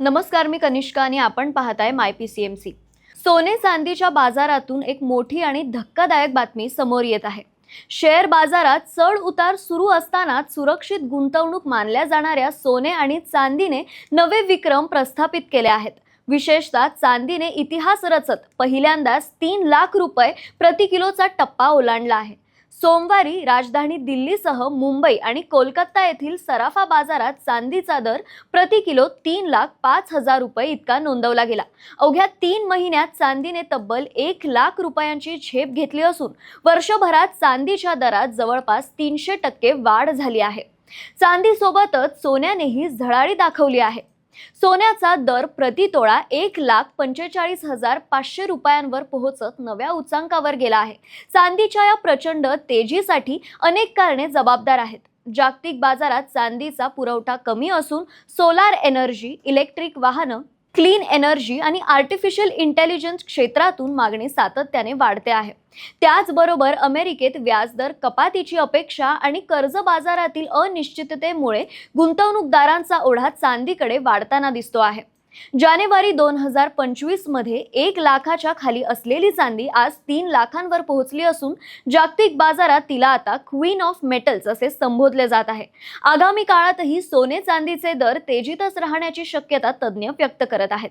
नमस्कार, मी कनिष्का आणि आपण पाहताय MyPCMC. सोने चांदीच्या बाजारातून एक मोठी आणि धक्कादायक बातमी समोर येत आहे. शेअर बाजारात चढ उतार सुरू असतानाच सुरक्षित गुंतवणूक मानल्या जाणाऱ्या सोने आणि चांदीने नवे विक्रम प्रस्थापित केले आहेत. विशेषतः चांदीने इतिहास रचत पहिल्यांदाच 3 लाख रुपये प्रति किलोचा टप्पा ओलांडला आहे. सोमवारी राजधानी दिल्लीसह मुंबई आणि कोलकाता येथील सराफा बाजारात चांदीचा दर प्रति किलो 3,05,000 रुपये इतका नोंदवला गेला. अवघ्या 3 महिन्यात चांदीने तब्बल 1 लाख रुपयांची झेप घेतली असून वर्षभरात चांदीच्या दरात जवळपास 300% वाढ झाली आहे. चांदीसोबतच सोन्यानेही झळाळी दाखवली आहे. सोन्याचा दर प्रति तोळा 1,45,500 रुपयांवर पोहोचत नव्या उच्चांकावर गेला आहे. चांदीच्या या प्रचंड तेजीसाठी अनेक कारणे जबाबदार आहेत. जागतिक बाजारात चांदीचा पुरवठा कमी असून सोलार एनर्जी, इलेक्ट्रिक वाहनं, क्लीन एनर्जी आणि आर्टिफिशियल इंटेलिजन्स क्षेत्रातून मागणी सातत्याने वाढते आहे. त्याचबरोबर अमेरिकेत व्याजदर कपातीची अपेक्षा आणि कर्ज बाजारातील अनिश्चिततेमुळे गुंतवणूकदारांचा ओढा चांदीकडे वाढताना दिसतो आहे. जानेवारी 2025 मध्ये 1 लाखाच्या खाली असलेली चांदी आज 3 लाखांवर पोहोचली असून जागतिक बाजारात तिला आता क्वीन ऑफ मेटल्स असे संबोधले जात आहे. आगामी काळातही सोने चांदीचे दर तेजीतच राहण्याची शक्यता तज्ञ व्यक्त करत आहेत.